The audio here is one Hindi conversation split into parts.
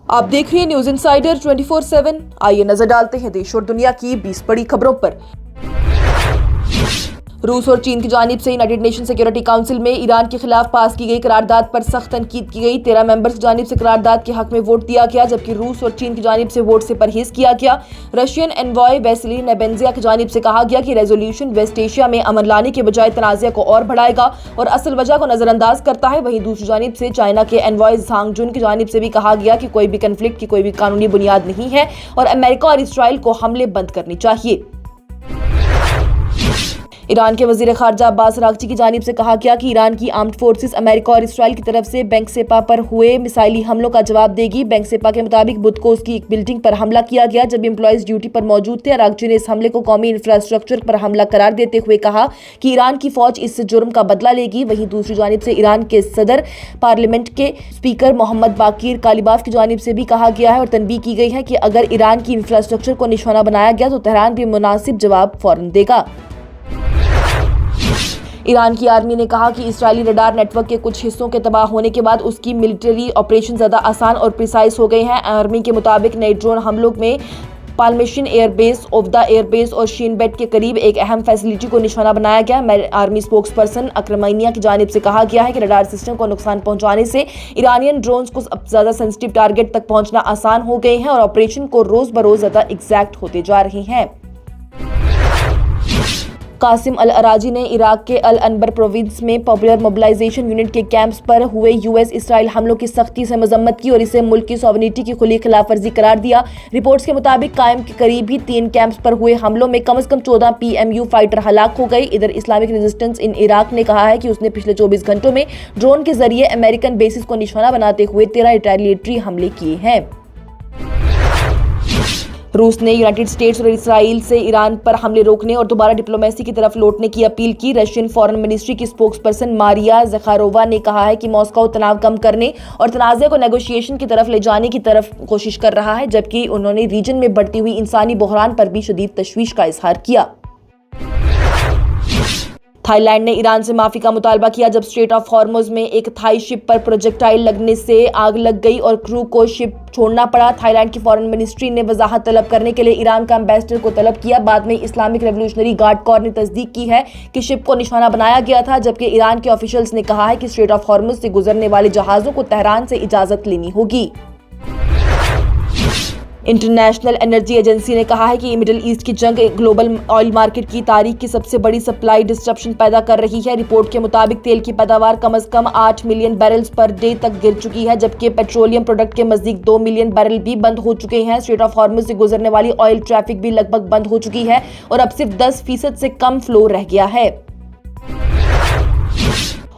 आप देख रहे हैं न्यूज इनसाइडर 24/7। आइए नजर डालते हैं देश और दुनिया की 20 बड़ी खबरों पर। रूस और चीन की जानिब से यूनाइटेड नेशन सिक्योरिटी काउंसिल में ईरान के खिलाफ पास की गई करारदाद पर सख्त तनकीद की गई। 13 मेंबर्स की जानिब से करारदाद के हक में वोट दिया गया, जबकि रूस और चीन की जानिब से वोट से परहेज किया गया। रशियन एनवॉय वैसिली नेबेंजिया की जानिब से कहा गया कि रेजोल्यूशन वेस्ट एशिया में अमन लाने के बजाय तनाज़ा को और बढ़ाएगा और असल वजह को नजरअंदाज करता है। वहीं दूसरी जानिब से चाइना के एनवॉय झांग जुन की जानिब से भी कहा गया कि कोई भी कन्फ्लिक्ट की कोई भी कानूनी बुनियाद नहीं है और अमेरिका और इसराइल को हमले बंद करने चाहिए। ईरान के वजीर खारजा अब्बास अरागची की जानिब से कहा गया कि ईरान की आर्म्ड फोर्सेस अमेरिका और इसराइल की तरफ से बैंक सेपा पर हुए मिसाइली हमलों का जवाब देगी। बैंक सेपा के मुताबिक बुध को उसकी एक बिल्डिंग पर हमला किया गया जब एम्प्लॉयज ड्यूटी पर मौजूद थे। अरागची ने इस हमले को कौमी इंफ्रास्ट्रक्चर पर हमला करार देते हुए कहा कि ईरान की फौज इस जुर्म का बदला लेगी। वहीं दूसरी जानिब से ईरान के सदर पार्लियामेंट के स्पीकर मोहम्मद बाकीर कालिबाफ की जानिब से भी कहा गया है और तनबीह की गई है कि अगर ईरान की इंफ्रास्ट्रक्चर को निशाना बनाया गया तो तेहरान भी मुनासिब जवाब फौरन देगा। ईरान की आर्मी ने कहा कि इजरायली रडार नेटवर्क के कुछ हिस्सों के तबाह होने के बाद उसकी मिलिट्री ऑपरेशन ज्यादा आसान और प्रिसाइज हो गए हैं। आर्मी के मुताबिक नए ड्रोन हमलों में पालमेशिन एयरबेस, ओवदा एयरबेस और शीन बेट के करीब एक अहम फैसिलिटी को निशाना बनाया गया। आर्मी स्पोक्स पर्सन अक्रमानिया की जानिब से कहा गया है कि रडार सिस्टम को नुकसान पहुंचाने से ईरानियन ड्रोन्स को अब ज्यादा सेंसिटिव टारगेट तक पहुंचना आसान हो गए हैं और ऑपरेशन को रोज बरोज ज्यादा एग्जैक्ट होते जा रहे हैं। कासिम अल अराजी ने इराक के अल अनबर प्रोविंस में पॉपुलर मोबिलाइजेशन यूनिट के कैंप्स पर हुए यूएस इसराइल हमलों की सख्ती से मजम्मत की और इसे मुल्क की सॉवरेनिटी की खुली खिलाफवर्जी करार दिया। रिपोर्ट्स के मुताबिक कायम के करीब ही 3 कैंप्स पर हुए हमलों में कम से कम 14 PMU फाइटर हलाक हो गए। इधर इस्लामिक रेजिस्टेंस इन इराक ने कहा है कि उसने पिछले 24 घंटों में ड्रोन के जरिए अमेरिकन बेसिस को निशाना बनाते हुए 13 रिटेलिएटरी हमले किए हैं। रूस ने यूनाइटेड स्टेट्स और इसराइल से ईरान पर हमले रोकने और दोबारा डिप्लोमेसी की तरफ लौटने की अपील की। रशियन फॉरेन मिनिस्ट्री की स्पोक्सपर्सन मारिया ज़खारोवा ने कहा है कि मॉस्को तनाव कम करने और तनाज़े को नेगोशिएशन की तरफ ले जाने की तरफ कोशिश कर रहा है, जबकि उन्होंने रीजन में बढ़ती हुई इंसानी बहरान पर भी शदीद तशवीश का इजहार किया। थाईलैंड ने ईरान से माफी का मुतालबा किया जब स्ट्रेट ऑफ हॉर्मुज में एक थाई शिप पर प्रोजेक्टाइल लगने से आग लग गई और क्रू को शिप छोड़ना पड़ा। थाईलैंड की फॉरेन मिनिस्ट्री ने वजाहत तलब करने के लिए ईरान का एम्बेसडर को तलब किया। बाद में इस्लामिक रेवोल्यूशनरी गार्ड कॉर्प ने तस्दीक की है कि शिप को निशाना बनाया गया था, जबकि ईरान के ऑफिशियल्स ने कहा है कि स्ट्रेट ऑफ हॉर्मुज से गुजरने वाले जहाजों को तेहरान से इजाजत लेनी होगी। इंटरनेशनल एनर्जी एजेंसी ने कहा है कि मिडिल ईस्ट की जंग ग्लोबल ऑयल मार्केट की तारीख की सबसे बड़ी सप्लाई डिस्ट्रप्शन पैदा कर रही है। रिपोर्ट के मुताबिक तेल की पैदावार कम से कम 8 मिलियन बैरल्स पर डे तक गिर चुकी है, जबकि पेट्रोलियम प्रोडक्ट के नजदीक 2 मिलियन बैरल भी बंद हो चुके हैं। स्ट्रेट ऑफ हॉर्मुज से गुजरने वाली ऑयल ट्रैफिक भी लगभग बंद हो चुकी है और अब सिर्फ 10% से कम फ्लो रह गया है।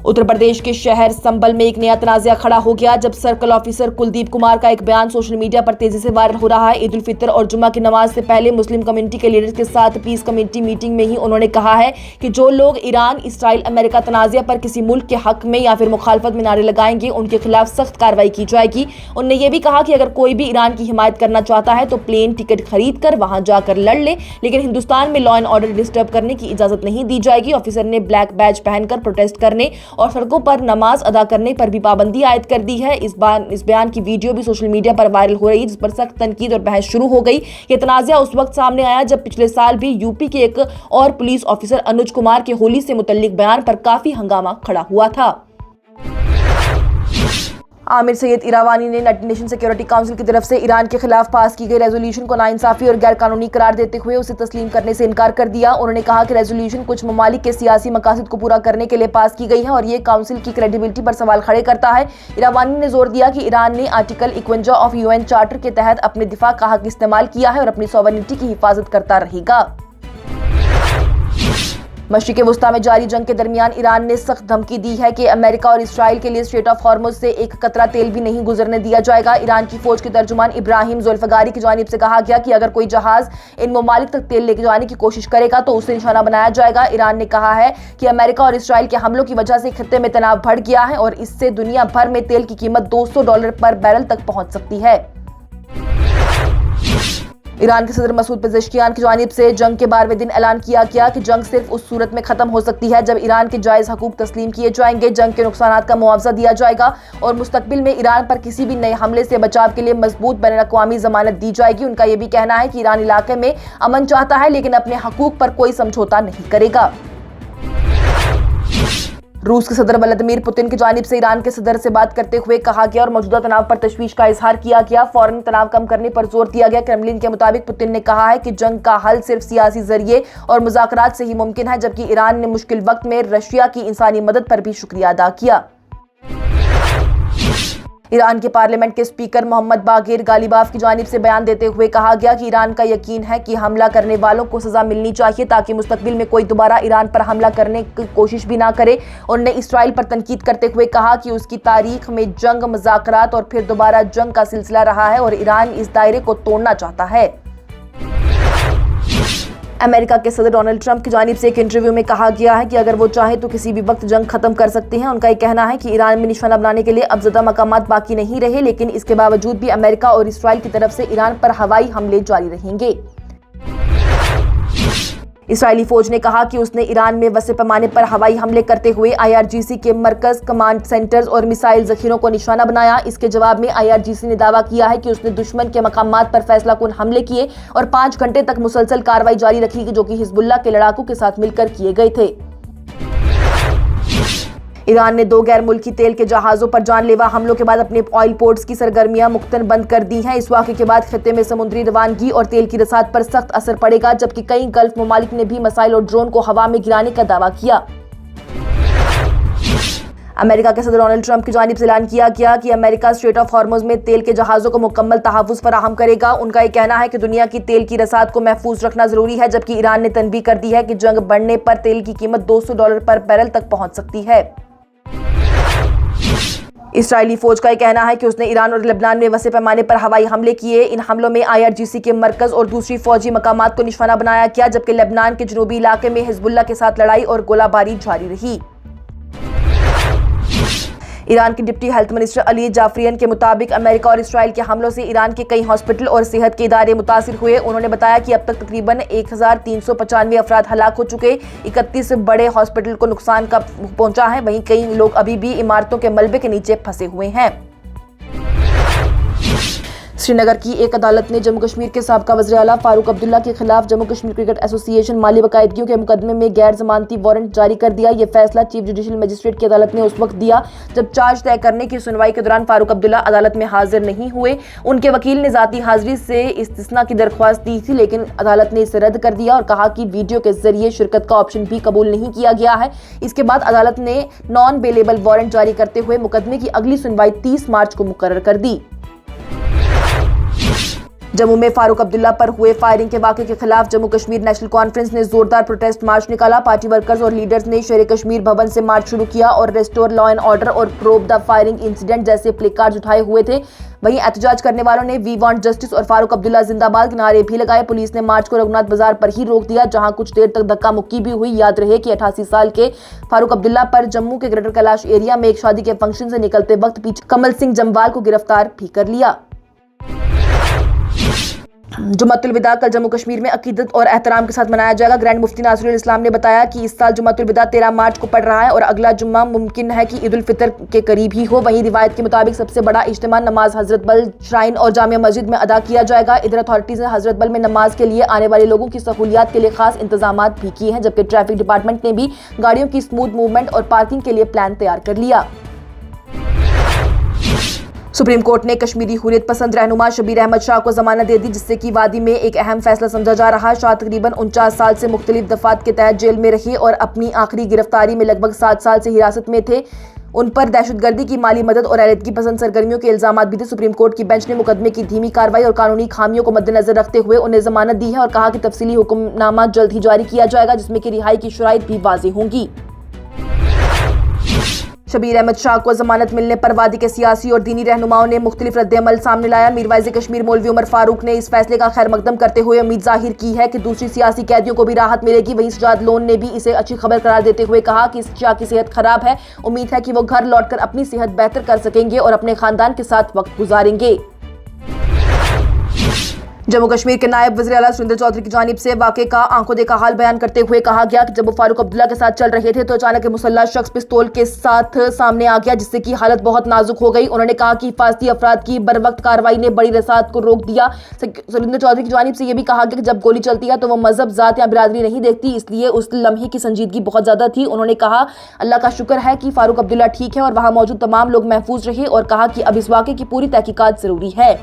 उत्तर प्रदेश के शहर संभल में एक नया तनाज़ा खड़ा हो गया जब सर्कल ऑफिसर कुलदीप कुमार का एक बयान सोशल मीडिया पर तेजी से वायरल हो रहा है। ईद उल फितर और जुम्मा की नमाज से पहले मुस्लिम कम्युनिटी के लीडर्स के साथ पीस कमेटी मीटिंग में ही उन्होंने कहा है कि जो लोग ईरान, इसराइल, अमेरिका तनाज़ा पर किसी मुल्क के हक में या फिर मुखालफत में नारे लगाएंगे उनके खिलाफ सख्त कार्रवाई की जाएगी। उन्होंने ये भी कहा कि अगर कोई भी ईरान की हिमायत करना चाहता है तो प्लेन टिकट खरीद कर वहां जाकर लड़ ले, लेकिन हिंदुस्तान में लॉ एंड ऑर्डर डिस्टर्ब करने की इजाजत नहीं दी जाएगी। ऑफिसर ने ब्लैक बैज पहनकर प्रोटेस्ट करने और सड़कों पर नमाज अदा करने पर भी पाबंदी आयद कर दी है। इस बयान की वीडियो भी सोशल मीडिया पर वायरल हो रही है, जिस पर सख्त तनकीद और बहस शुरू हो गई। ये तनाज़ा उस वक्त सामने आया जब पिछले साल भी यूपी के एक और पुलिस ऑफिसर अनुज कुमार के होली से मुतल्लिक बयान पर काफी हंगामा खड़ा हुआ था। आमिर सैयद इरावानी ने यूनाइटेड नेशन सिक्योरिटी काउंसिल की तरफ से ईरान के खिलाफ पास की गई रेजोल्यूशन को नाइंसाफी और गैर कानूनी करार देते हुए उसे तस्लीम करने से इनकार कर दिया। उन्होंने कहा कि रेजोल्यूशन कुछ ममालिक के सियासी मकासद को पूरा करने के लिए पास की गई है और ये काउंसिल की क्रेडिबिलिटी पर सवाल खड़े करता है। इरावानी ने जोर दिया कि ईरान ने आर्टिकल 51 ऑफ UN चार्टर के तहत अपने दिफा का हक इस्तेमाल किया है और अपनी सॉवरेनिटी की हिफाजत करता रहेगा। मशरिक़ वुस्ता में जारी जंग के दरमियान ईरान ने सख्त धमकी दी है कि अमेरिका और इसराइल के लिए स्ट्रेट ऑफ हॉर्मुज से एक कतरा तेल भी नहीं गुजरने दिया जाएगा। ईरान की फौज के तर्जुमान इब्राहिम जुल्फगारी की जानिब से कहा गया कि अगर कोई जहाज इन ममालिक तक तेल लेके जाने की कोशिश करेगा तो उसे निशाना बनाया जाएगा। ईरान ने कहा है कि अमेरिका और इसराइल के हमलों की वजह से खित्ते में तनाव बढ़ गया है और इससे दुनिया भर में तेल की कीमत $200 पर बैरल तक पहुंच सकती है। ईरान के सदर मसूद पेज़ेश्कियान की जानिब से जंग के 12वें दिन ऐलान किया गया कि जंग सिर्फ उस सूरत में खत्म हो सकती है जब ईरान के जायज हकूक तस्लीम किए जाएंगे, जंग के नुकसानात का मुआवजा दिया जाएगा और मुस्तकबिल में ईरान पर किसी भी नए हमले से बचाव के लिए मजबूत बैनुल-अक़वामी जमानत दी जाएगी। उनका यह भी कहना है कि ईरान इलाके में अमन चाहता है लेकिन अपने हकूक पर कोई समझौता नहीं करेगा। रूस के सदर व्लादिमीर पुतिन की जानिब से ईरान के सदर से बात करते हुए कहा गया और मौजूदा तनाव पर तशवीश का इजहार किया गया। फौरन तनाव कम करने पर जोर दिया गया। क्रेमलिन के मुताबिक पुतिन ने कहा है कि जंग का हल सिर्फ सियासी जरिए और मुज़ाकरात से ही मुमकिन है, जबकि ईरान ने मुश्किल वक्त में रशिया की इंसानी मदद पर भी शुक्रिया अदा किया। ईरान के पार्लियामेंट के स्पीकर मोहम्मद बागेर गालिबाफ की जानिब से बयान देते हुए कहा गया कि ईरान का यकीन है कि हमला करने वालों को सजा मिलनी चाहिए ताकि मुस्तकबिल में कोई दोबारा ईरान पर हमला करने की कोशिश भी ना करे। उन्होंने इसराइल पर तनकीद करते हुए कहा कि उसकी तारीख में जंग, मुज़ाकरात और फिर दोबारा जंग का सिलसिला रहा है और ईरान इस दायरे को तोड़ना चाहता है। अमेरिका के सदर डोनाल्ड ट्रंप की जानिब से एक इंटरव्यू में कहा गया है कि अगर वो चाहे तो किसी भी वक्त जंग खत्म कर सकते हैं। उनका ये कहना है कि ईरान में निशाना बनाने के लिए अब ज़्यादा मकामात बाकी नहीं रहे, लेकिन इसके बावजूद भी अमेरिका और इसराइल की तरफ से ईरान पर हवाई हमले जारी रहेंगे। इसराइली फौज ने कहा कि उसने ईरान में वसे पैमाने पर हवाई हमले करते हुए IRGC के मरकज, कमांड सेंटर्स और मिसाइल जखीरों को निशाना बनाया। इसके जवाब में IRGC ने दावा किया है कि उसने दुश्मन के मकामात पर फैसलाकुन हमले किए और 5 घंटे तक मुसलसल कार्रवाई जारी रखी, जो कि हिजबुल्लाह के लड़ाकों के साथ मिलकर किए गए थे। ईरान ने 2 गैर मुल्की तेल के जहाज़ों पर जानलेवा हमलों के बाद अपने ऑयल पोर्ट्स की सरगर्मियां मुख्तन बंद कर दी हैं। इस वाक़े के बाद खित्ते में समुद्री रवानगी और तेल की रसाद पर सख्त असर पड़ेगा, जबकि कई गल्फ ममालिक ने भी मिसाइल और ड्रोन को हवा में गिराने का दावा किया। अमेरिका के सदर डोनाल्ड ट्रंप की जानिब से ऐलान किया गया कि अमेरिका स्ट्रेट ऑफ हॉर्मुज़ में तेल के जहाज़ों को मुकम्मल तहफ़्फ़ुज़ फराहम करेगा। उनका ये कहना है कि दुनिया की तेल की रसाद को महफूज रखना ज़रूरी है, जबकि ईरान ने तनबीह कर दी है कि जंग बढ़ने पर तेल की कीमत $200 पर बैरल तक पहुँच सकती है। इसराइली फौज का यह कहना है कि उसने ईरान और लेबनान में वसे पैमाने पर हवाई हमले किए। इन हमलों में IRGC के मरकज और दूसरी फौजी मकामात को निशाना बनाया गया, जबकि लेबनान के जनूबी इलाके में हिजबुल्लाह के साथ लड़ाई और गोलाबारी जारी रही। ईरान के डिप्टी हेल्थ मिनिस्टर अली जाफरियन के मुताबिक अमेरिका और इसराइल के हमलों से ईरान के कई हॉस्पिटल और सेहत के इदारे मुतासिर हुए। उन्होंने बताया कि अब तक तकरीबन 1395 अफराद हलाक हो चुके, 31 बड़े हॉस्पिटल को नुकसान का पहुंचा है। वहीं कई लोग अभी भी इमारतों के मलबे के नीचे फंसे हुए हैं। श्रीनगर की एक अदालत ने जम्मू कश्मीर के साबका वज़ीर आला फारूक अब्दुल्ला के खिलाफ जम्मू कश्मीर क्रिकेट एसोसिएशन माली बाकायदगियों के मुकदमे में गैर जमानती वारंट जारी कर दिया। ये फैसला चीफ जुडिशल मजिस्ट्रेट की अदालत ने उस वक्त दिया जब चार्ज तय करने की सुनवाई के दौरान फारूक अब्दुल्ला अदालत में हाजिर नहीं हुए। उनके वकील ने ज़ाती हाजिरी से इस्तिस्ना की दरख्वास्त दी थी, लेकिन अदालत ने इसे रद्द कर दिया और कहा कि वीडियो के जरिए शिरकत का ऑप्शन भी कबूल नहीं किया गया है। इसके बाद अदालत ने नॉन बेलेबल वारंट जारी करते हुए मुकदमे की अगली सुनवाई 30 मार्च को मुकर्रर कर दी। जम्मू में फारूक अब्दुल्ला पर हुए फायरिंग के वाक़े के खिलाफ जम्मू कश्मीर नेशनल कॉन्फ्रेंस ने जोरदार प्रोटेस्ट मार्च निकाला। पार्टी वर्कर्स और लीडर्स ने शेर कश्मीर भवन से मार्च शुरू किया और रेस्टोर लॉ एंड ऑर्डर और प्रोब द फायरिंग इंसिडेंट जैसे प्ले कार्ड उठाए हुए थे। वहीं एहतजाज करने वालों ने वी वांट जस्टिस और फारूक अब्दुल्ला जिंदाबाद के नारे भी लगाए। पुलिस ने मार्च को रघुनाथ बाजार पर ही रोक दिया, जहां कुछ देर तक धक्का मुक्की भी हुई। याद रहे कि 88 साल के फारूक अब्दुल्ला पर जम्मू के ग्रेटर कैलाश एरिया में एक शादी के फंक्शन से निकलते वक्त पीछे कमल सिंह जम्वाल को गिरफ्तार भी कर लिया। जुम्मतुल विदा कल जम्मू कश्मीर में अकीदत और एहतराम के साथ मनाया जाएगा। ग्रैंड मुफ्ती नासिरुल इस्लाम ने बताया कि इस साल जुम्मतुल विदा 13 मार्च को पड़ रहा है और अगला जुम्मा मुमकिन है कि ईद उल फितर के करीब ही हो। वहीं रिवायत के मुताबिक सबसे बड़ा इज्तिमा नमाज हजरत बल श्राइन और जामिया मस्जिद में अदा किया जाएगा। इधर अथॉरिटीज ने हजरत बल में नमाज के लिए आने वाले लोगों की सहूलियात के लिए खास इंतजाम भी किए हैं, जबकि ट्रैफिक डिपार्टमेंट ने भी गाड़ियों की स्मूथ मूवमेंट और पार्किंग के लिए प्लान तैयार कर लिया। सुप्रीम कोर्ट ने कश्मीरी हुर्रियत पसंद रहनुमा शबीर अहमद शाह को जमानत दे दी, जिससे कि वादी में एक अहम फैसला समझा जा रहा है। शाह तकरीबन 49 साल से मुख्तलिफ दफात के तहत जेल में रहे और अपनी आखिरी गिरफ्तारी में लगभग 7 साल से हिरासत में थे। उन पर दहशतगर्दी की माली मदद और अलीहदगी पसंद सरगर्मियों के इल्जाम भी थे। सुप्रीम कोर्ट की बेंच ने मुकदमे की धीमी कार्रवाई और कानूनी खामियों को मद्देनजर रखते हुए उन्हें जमानत दी है और कहा कि तफसीली हुक्मनामा जल्द ही जारी किया जाएगा, जिसमें कि रिहाई की शराइत भी वाज़ेह होंगी। शबीर अहमद शाह को जमानत मिलने पर वादी के सियासी और दीनी रहनुमाओं ने मुख्तलिफ रद्द-ए-अमल सामने लाया। मीरवाइज़ कश्मीर मौलवी उमर फारूक ने इस फैसले का खैर मकदम करते हुए उम्मीद जाहिर की है कि दूसरी सियासी कैदियों को भी राहत मिलेगी। वहीं सजाद लोन ने भी इसे अच्छी खबर करार देते हुए कहा कि इस शाह की सेहत खराब है, उम्मीद है कि वो घर लौटकर अपनी सेहत बेहतर कर सकेंगे और अपने खानदान के साथ वक्त गुजारेंगे। जम्मू कश्मीर के नायब वज़ीर आला सुरेंद्र चौधरी की जानिब से वाक़े का आंखों देखा हाल बयान करते हुए कहा गया कि जब वो फारूक अब्दुल्ला के साथ चल रहे थे तो अचानक मुसल्लह शख्स पिस्तौल के साथ सामने आ गया, जिससे कि हालत बहुत नाजुक हो गई। उन्होंने कहा कि हिफाजती अफराद की बरवक्त कार्रवाई ने बड़ी रसात को रोक दिया। सुरेंद्र चौधरी की जानिब से यह भी कहा गया कि जब गोली चलती है तो वो मजहब, जात या बिरादरी नहीं देखती, इसलिए उस लम्हे की संजीदगी बहुत ज्यादा थी। उन्होंने कहा अल्लाह का शुक्र है कि फारूक अब्दुल्ला ठीक है और वहां मौजूद तमाम लोग महफूज रहे, और कहा कि अब इस वाक़े की पूरी तहकीकात जरूरी है।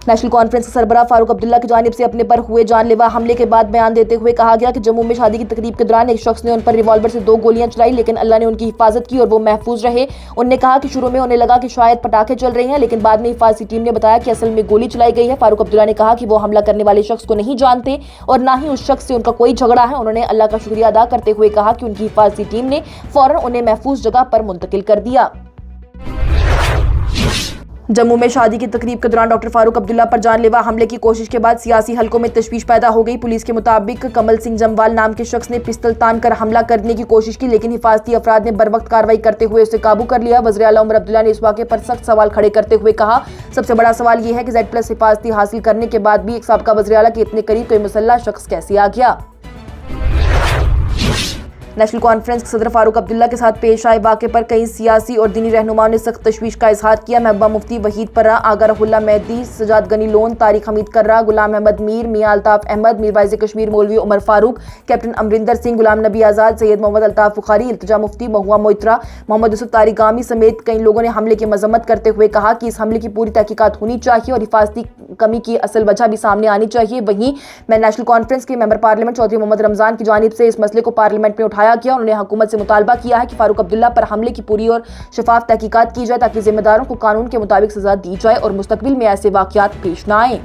नेशनल कॉन्फ्रेंस के सरबराह फारूक अब्दुल्ला की जानिब से अपने पर हुए जानलेवा हमले के बाद बयान देते हुए कहा गया कि जम्मू में शादी की तकरीब के दौरान एक शख्स ने उन पर रिवॉल्वर से 2 गोलियां चलाई, लेकिन अल्लाह ने उनकी हिफाजत की और वो महफूज रहे। उन्होंने कहा कि शुरू में उन्हें लगा कि शायद पटाखे चल रहे हैं, लेकिन बाद में हिफाजती टीम ने बताया कि असल में गोली चलाई गई है। फारूक अब्दुल्ला ने कहा कि वो हमला करने वाले शख्स को नहीं जानते और ना ही उस शख्स से उनका कोई झगड़ा है। उन्होंने अल्लाह का शुक्रिया अदा करते हुए कहा कि उनकी हिफाजती टीम ने फौरन उन्हें महफूज जगह पर मुंतकिल कर दिया। जम्मू में शादी की तकरीब के दौरान डॉक्टर फारूक अब्दुल्ला पर जानलेवा हमले की कोशिश के बाद सियासी हलकों में तशवीश पैदा हो गई। पुलिस के मुताबिक कमल सिंह जमवाल नाम के शख्स ने पिस्तौल तान कर हमला करने की कोशिश की, लेकिन हिफाजती अफराद ने बरवक्त कार्रवाई करते हुए उसे काबू कर लिया। वज़ीर आला उमर अब्दुल्ला ने इस वाक़े पर सख्त सवाल खड़े करते हुए कहा, सबसे बड़ा सवाल यह है कि Z+ हिफाजती हासिल करने के बाद भी एक साबिका वज़ीर आला के इतने करीब कोई मुसल्लह शख्स कैसे आ गया। नेशनल कॉन्फ्रेंस के सदर फारूक अब्दुल्ला के साथ पेश आए वाक़े पर कई सियासी और दीनी रहनुमाओं ने सख्त तशवीश का इजहार किया। महबूबा मुफ्ती वहीद पर्रा, आगा रहुल्ला मेहदी, सजाद गनी लोन, तारिक हमीद कर्रा, गुलाम अहमद मीर, मियां अल्ताफ अहमद, मीर वाइज़ कश्मीर मौलवी उमर फारूक, कैप्टन अमरिंदर सिंह, गुलाम नबी आज़ाद, सैयद मोहम्मद अल्ताफ बुखारी, इल्तिजा मुफ्ती, महुआ मोइत्रा, मोहम्मद यूसुफ तारिक गामी समेत कई लोगों ने हमले की मजम्मत करते हुए कहा कि इस हमले की पूरी तहकीकात होनी चाहिए और हिफाजती कमी की असल वजह भी सामने आनी चाहिए। वहीं मैं नेशनल कॉन्फ्रेंस के मेंबर पार्लियामेंट चौधरी मोहम्मद रमजान की जानिब से इस मसले को पार्लियामेंट में उठाया गया। उन्होंने हुकूमत से मुतालबा किया है कि फारूक अब्दुल्ला पर हमले की पूरी और शफाफ तहकीकात की जाए ताकि जिम्मेदारों को कानून के मुताबिक सजा दी जाए और मुस्तकबिल में ऐसे वाक़यात पेश न आए।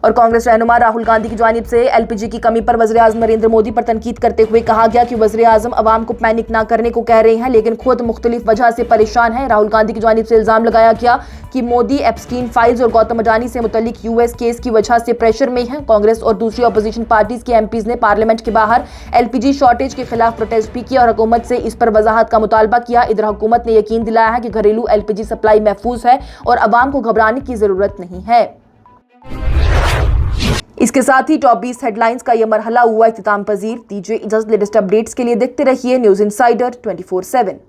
और कांग्रेस रहनुमा राहुल गांधी की जानिब से LPG की कमी पर वज़ीर आज़म नरेंद्र मोदी पर तनकीद करते हुए कहा गया कि वज़ीर आज़म अवाम को पैनिक ना करने को कह रहे हैं, लेकिन खुद मुख्तलिफ वजह से परेशान है। राहुल गांधी की जानिब से इल्ज़ाम लगाया गया कि मोदी एप्स्टीन फाइल्स और गौतम अडानी से मुतल्लिक US केस की वजह से प्रेशर में है। कांग्रेस और दूसरी अपोजिशन पार्टीज के MPs ने पार्लियामेंट के बाहर LPG शॉर्टेज के खिलाफ प्रोटेस्ट भी किया और हुकूमत से इस पर वजाहत का मुतालबा किया। इधर हुकूमत ने यकीन दिलाया है कि घरेलू LPG सप्लाई महफूज है और अवाम को घबराने की जरूरत नहीं है। इसके साथ ही टॉप 20 हेडलाइंस का यह मरहला हुआ इख्तिताम पजीर। दीजिए इजाजत। लेटेस्ट अपडेट्स के लिए देखते रहिए न्यूज़ इनसाइडर 24/7।